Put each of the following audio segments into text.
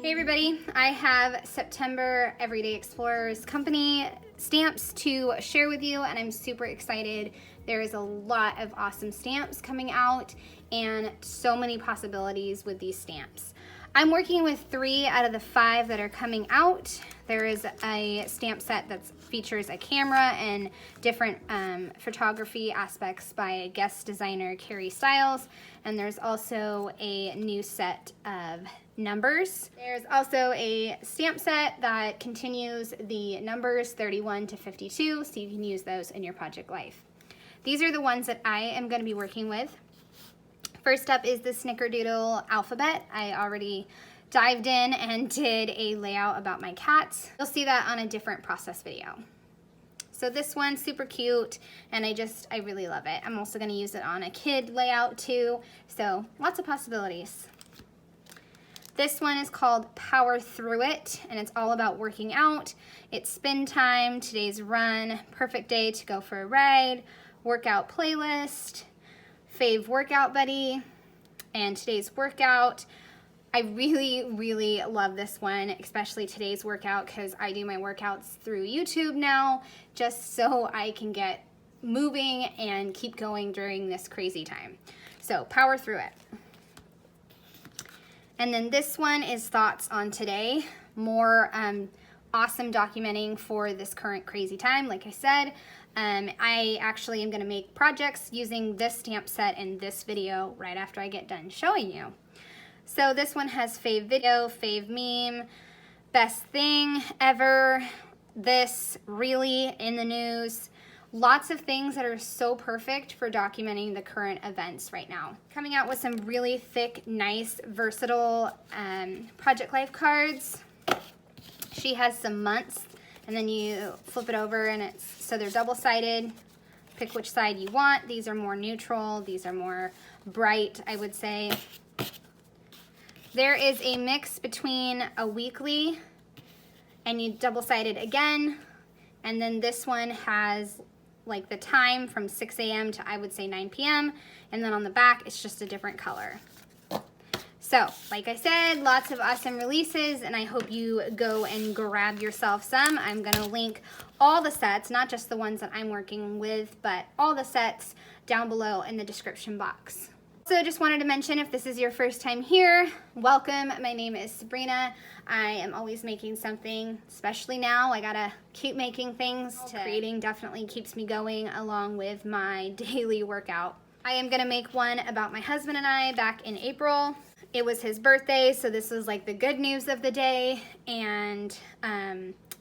Hey everybody, I have September Everyday Explorers Company stamps to share with you, and I'm super excited. There is a lot of awesome stamps coming out and so many possibilities with these stamps. I'm working with 3 out of the 5 that are coming out. There is a stamp set that features a camera and different photography aspects by a guest designer, Carrie Stiles, and there's also a new set of numbers. There's also a stamp set that continues the numbers 31 to 52, so you can use those in your project life. These are the ones that I am going to be working with. First up is the Snickerdoodle alphabet. I already dived in and did a layout about my cats. You'll see that on a different process video. So this one's super cute, and I really love it. I'm also going to use it on a kid layout too, so lots of possibilities. This one is called Power Through It, and it's all about working out. It's spin time, today's run, perfect day to go for a ride, workout playlist, fave workout buddy, and today's workout. I really love this one, especially today's workout, because I do my workouts through YouTube now, just so I can get moving and keep going during this crazy time. So power through it. And then this one is thoughts on today, more awesome documenting for this current crazy time. Like I said, I actually am going to make projects using this stamp set in this video right after I get done showing you. So this one has fave video, fave meme, best thing ever, this, really, in the news. Lots of things that are so perfect for documenting the current events right now. Coming out with some really thick, nice, versatile project life cards. She has some months, and then you flip it over, and so they're double-sided. Pick which side you want. These are more neutral. These are more bright, I would say. There is a mix between a weekly, and you double-sided again, and then this one has like the time from 6 a.m. to, I would say, 9 p.m. And then on the back, it's just a different color. So, like I said, lots of awesome releases, and I hope you go and grab yourself some. I'm gonna link all the sets, not just the ones that I'm working with, but all the sets down below in the description box. So just wanted to mention, if this is your first time here, welcome. My name is Sabrina. I am always making something, especially now. I gotta keep making things. Creating definitely keeps me going along with my daily workout. I am gonna make one about my husband and I back in April. It was his birthday, so this was like the good news of the day, and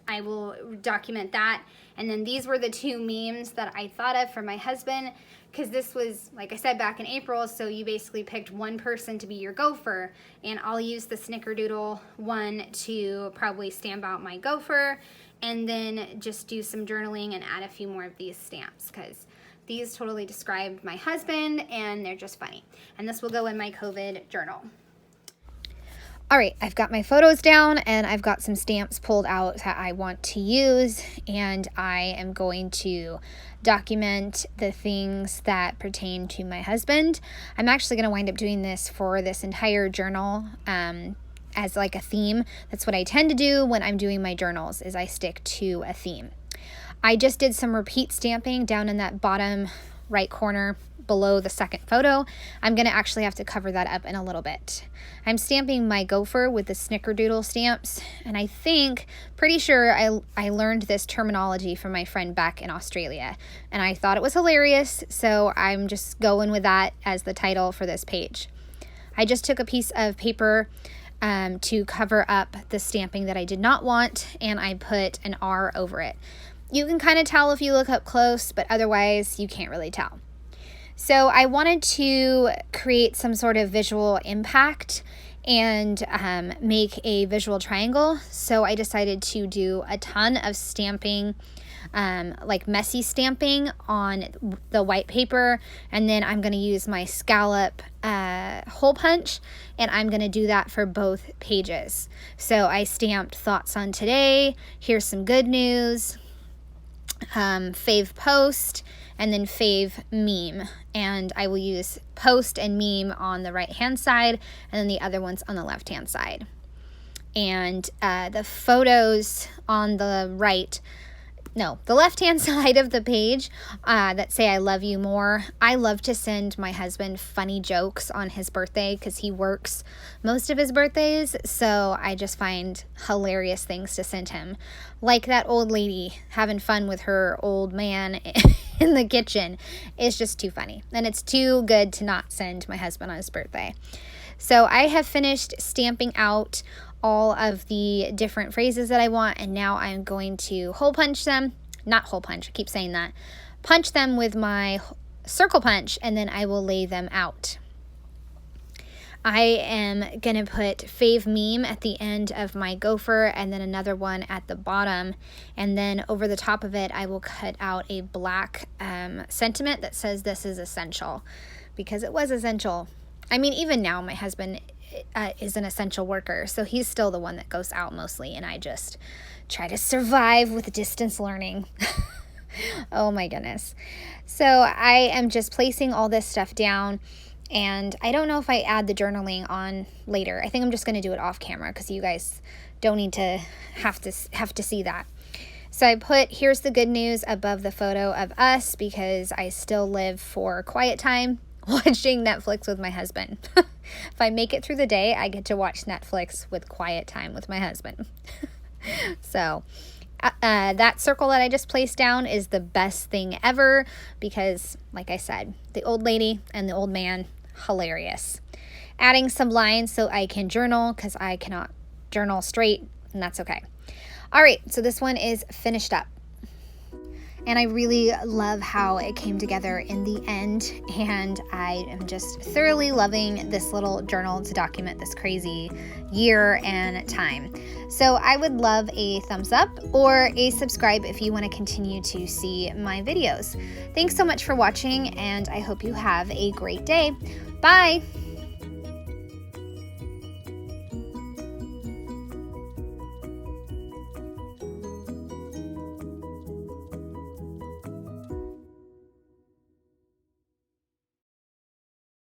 I will document that. And then these were the 2 memes that I thought of for my husband, because this was, like I said, back in April, so you basically picked one person to be your gopher, and I'll use the Snickerdoodle one to probably stamp out my gopher, and then just do some journaling and add a few more of these stamps, because these totally described my husband, and they're just funny. And this will go in my COVID journal. All right, I've got my photos down, and I've got some stamps pulled out that I want to use, and I am going to document the things that pertain to my husband. I'm actually going to wind up doing this for this entire journal as like a theme. That's what I tend to do when I'm doing my journals, is I stick to a theme. I just did some repeat stamping down in that bottom right corner below the second photo. I'm going to actually have to cover that up in a little bit. I'm stamping my gopher with the Snickerdoodle stamps, and I think, pretty sure I learned this terminology from my friend back in Australia, and I thought it was hilarious, so I'm just going with that as the title for this page. I just took a piece of paper to cover up the stamping that I did not want, and I put an R over it. You can kind of tell if you look up close, but otherwise you can't really tell. So I wanted to create some sort of visual impact and make a visual triangle. So I decided to do a ton of stamping, like messy stamping on the white paper. And then I'm going to use my scallop hole punch, and I'm going to do that for both pages. So I stamped thoughts on today, here's some good news, fave post, and then fave meme. And I will use post and meme on the right hand side, and then the other ones on the left hand side. And the photos on the the left-hand side of the page that say I love you more. I love to send my husband funny jokes on his birthday because he works most of his birthdays, so I just find hilarious things to send him. Like that old lady having fun with her old man in the kitchen is just too funny, and it's too good to not send my husband on his birthday. So I have finished stamping out all of the different phrases that I want, and now I'm going to punch them with my circle punch, and then I will lay them out. I am gonna put fave meme at the end of my gopher, and then another one at the bottom, and then over the top of it I will cut out a black sentiment that says this is essential, because it was essential. I mean, even now my husband is an essential worker, so he's still the one that goes out mostly, and I just try to survive with distance learning. Oh my goodness. So I am just placing all this stuff down, and I don't know if I add the journaling on later. I think I'm just going to do it off camera because you guys don't need to have to see that. So I put here's the good news above the photo of us because I still live for quiet time watching Netflix with my husband. If I make it through the day, I get to watch Netflix with quiet time with my husband. So that circle that I just placed down is the best thing ever because, like I said, the old lady and the old man, hilarious. Adding some lines so I can journal because I cannot journal straight, and that's okay. All right, so this one is finished up. And I really love how it came together in the end, and I am just thoroughly loving this little journal to document this crazy year and time. So I would love a thumbs up or a subscribe if you want to continue to see my videos. Thanks so much for watching, and I hope you have a great day. Bye!